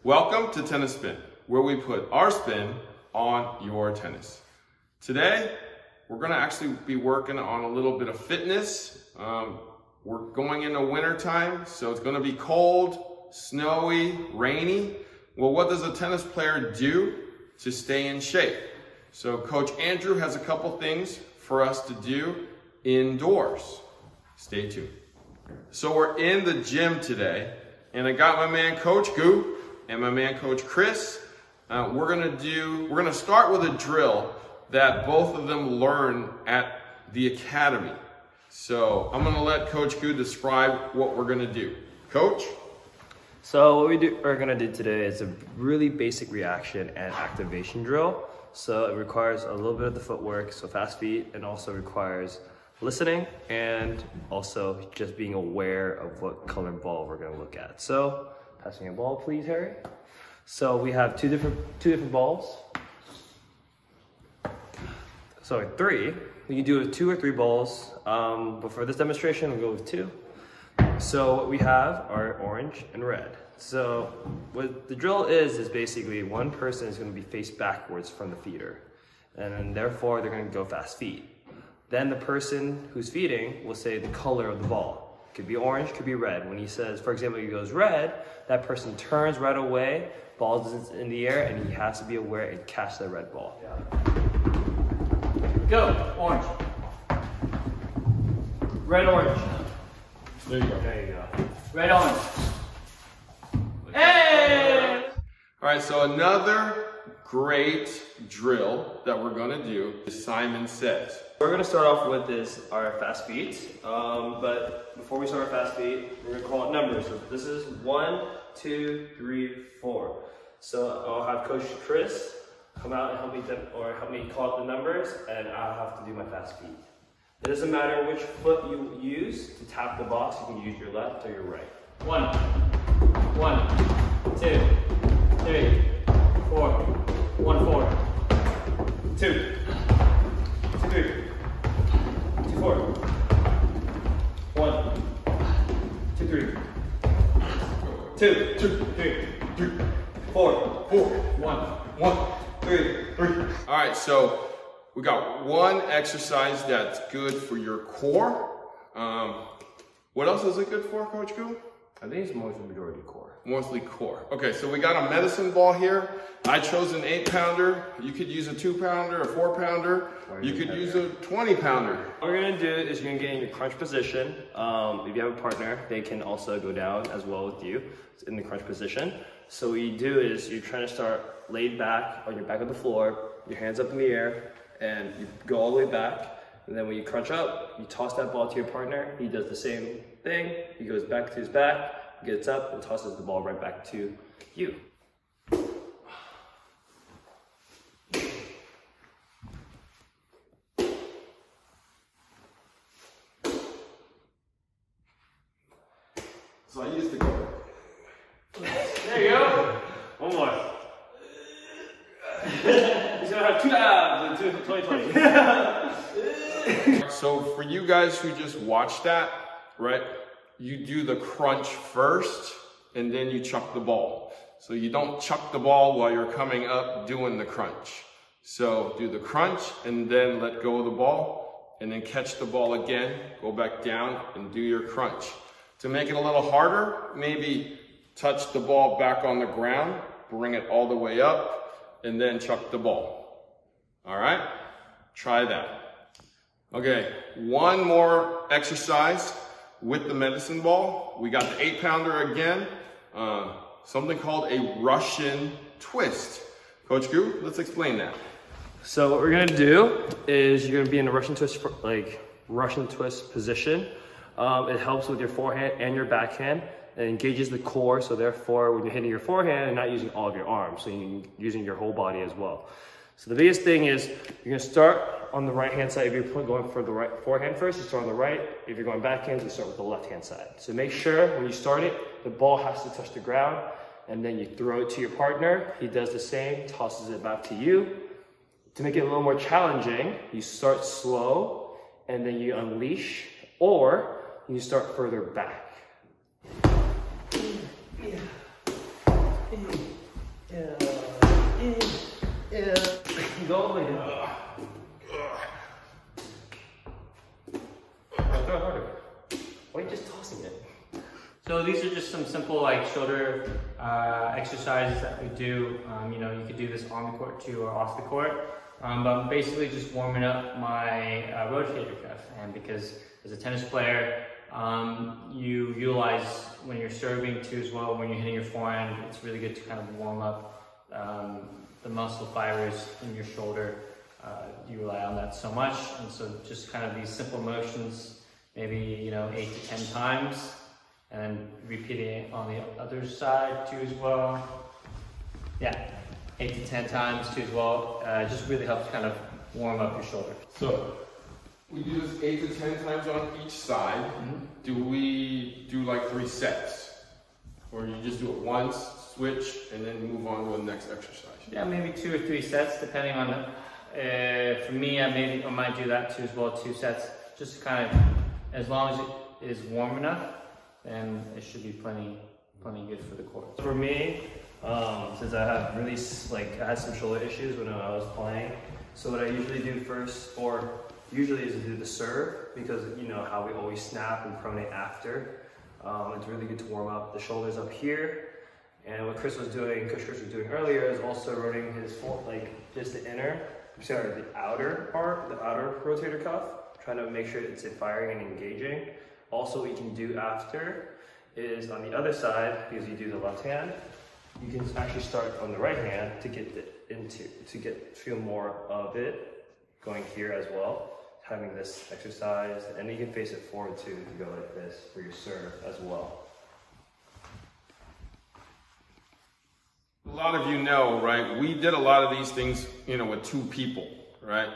Welcome to Tennis Spin, where we put our spin on your tennis. Today, we're gonna actually be working on a little bit of fitness. We're going into winter time, so it's gonna be cold, snowy, rainy. Well, what does a tennis player do to stay in shape? So Coach Andrew has a couple things for us to do indoors. Stay tuned. So we're in the gym today, and I got my man Coach Goo and my man Coach Chris. We're gonna start with a drill that both of them learn at the academy. So I'm gonna let Coach Goo describe what we're gonna do. Coach? So what we're gonna do today is a really basic reaction and activation drill. So it requires a little bit of the footwork, so fast feet, and also requires listening and also just being aware of what colored ball we're gonna look at. So passing a ball, please, Harry. So we have two different balls. Sorry, three. We can do it with 2 or 3 balls, but for this demonstration, we'll go with 2. So what we have are orange and red. So what the drill is basically one person is going to be faced backwards from the feeder, and then therefore they're going to go fast feet. Then the person who's feeding will say the color of the ball. Could be orange, could be red. When he says, for example, he goes red, that person turns right away, ball is in the air, and he has to be aware and catch that red ball. Go, orange. Red, orange. There you go. There you go. Red, orange. Hey! All right, so another great drill that we're gonna do is Simon Says. We're gonna start off with our fast feet, but before we start our fast feet, we're gonna call it numbers. So this is 1, 2, 3, 4. So I'll have Coach Chris come out and help me call out the numbers, and I'll have to do my fast feet. It doesn't matter which foot you use to tap the box. You can use your left or your right. 1, 2, 3, 4. 1, 4. 2, 3, 2, 4. 1, 2, 3. 2, 3, 4, 1, 3. All right, so we got one exercise that's good for your core. What else is it good for, Coach Goo? I think it's mostly majority core. Mostly core. Okay, so we got a medicine ball here. I chose an 8-pounder. You could use a 2-pounder, a 4-pounder. You could use a 20-pounder. What we're gonna do is you're gonna get in your crunch position. If you have a partner, they can also go down as well with you in the crunch position. So what you do is you're trying to start laid back on your back of the floor, your hands up in the air, and you go all the way back. And then when you crunch up, you toss that ball to your partner. He does the same thing. He goes back to his back, gets up, and tosses the ball right back to you. So I used to go. There you go. One more. He's gonna have 2 abs in 2020. So for you guys who just watched that, right, you do the crunch first and then you chuck the ball. So you don't chuck the ball while you're coming up doing the crunch. So do the crunch and then let go of the ball and then catch the ball again, go back down and do your crunch. To make it a little harder, maybe touch the ball back on the ground, bring it all the way up, and then chuck the ball. All right, try that. Okay, one more exercise with the medicine ball. We got the 8-pounder again, something called a Russian twist. Coach Goo, let's explain that. So what we're gonna do is you're gonna be in a Russian twist position. It helps with your forehand and your backhand. It engages the core, so therefore when you're hitting your forehand, you're not using all of your arms, so you're using your whole body as well. So the biggest thing is you're gonna start on the right-hand side. If you're going for the right forehand first, you start on the right. If you're going backhand, you start with the left-hand side. So make sure when you start it, the ball has to touch the ground, and then you throw it to your partner. He does the same, tosses it back to you. To make it a little more challenging, you start slow, and then you unleash, or you start further back. Go all the way down. Throw it harder. Why are you just tossing it? So these are just some simple like shoulder exercises that we do. You know, you could do this on the court too or off the court. But I'm basically just warming up my rotator cuff. And because as a tennis player, you utilize when you're serving too as well, when you're hitting your forehand, it's really good to kind of warm up the muscle fibers in your shoulder. You rely on that so much. And so just kind of these simple motions, maybe, you know, 8 to 10 times. And repeating it on the other side too as well. Yeah, 8 to 10 times too as well. Just really helps kind of warm up your shoulder. So we do this 8 to 10 times on each side. Do we do like 3 sets? Or you just do it once, switch, and then move on to the next exercise? Yeah, maybe 2 or 3 sets depending on, for me, I might do that too as well, 2 sets. Just kind of, as long as it is warm enough, and it should be plenty good for the court. For me, since I have really, I had some shoulder issues when I was playing, so what I usually do first, or usually is to do the serve, because you know how we always snap and pronate after. It's really good to warm up the shoulders up here. And what Coach Chris was doing earlier is also rotating his just the outer part, the outer rotator cuff, trying to make sure it's firing and engaging. Also, what you can do after is on the other side, because you do the left hand, you can actually start on the right hand to feel more of it going here as well, having this exercise, and you can face it forward too to go like this for your serve as well. A lot of you know, right? We did a lot of these things, you know, with 2 people, right?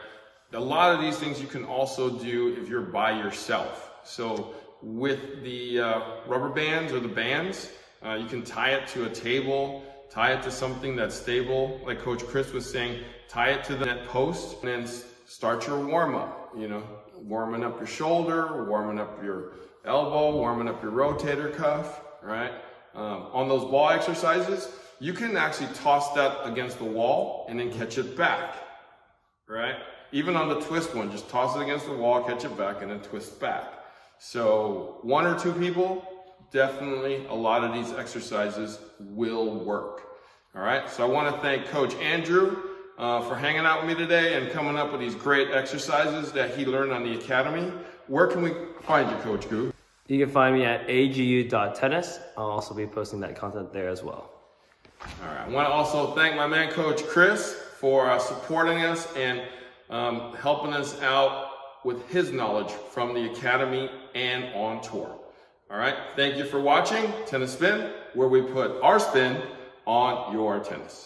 A lot of these things you can also do if you're by yourself. So with the rubber bands or the bands, you can tie it to a table, tie it to something that's stable, like Coach Chris was saying, tie it to the net post, and then start your warm-up, you know, warming up your shoulder, warming up your elbow, warming up your rotator cuff, right? On those ball exercises, you can actually toss that against the wall and then catch it back, right? Even on the twist one, just toss it against the wall, catch it back, and then twist back. So 1 or 2 people, definitely a lot of these exercises will work. All right, so I want to thank Coach Andrew for hanging out with me today and coming up with these great exercises that he learned on the Academy. Where can we find you, Coach Goo? You can find me at agu.tennis. I'll also be posting that content there as well. All right, I want to also thank my man, Coach Chris, for supporting us and helping us out with his knowledge from the Academy and on tour. All right, thank you for watching Tennis Spin, where we put our spin on your tennis.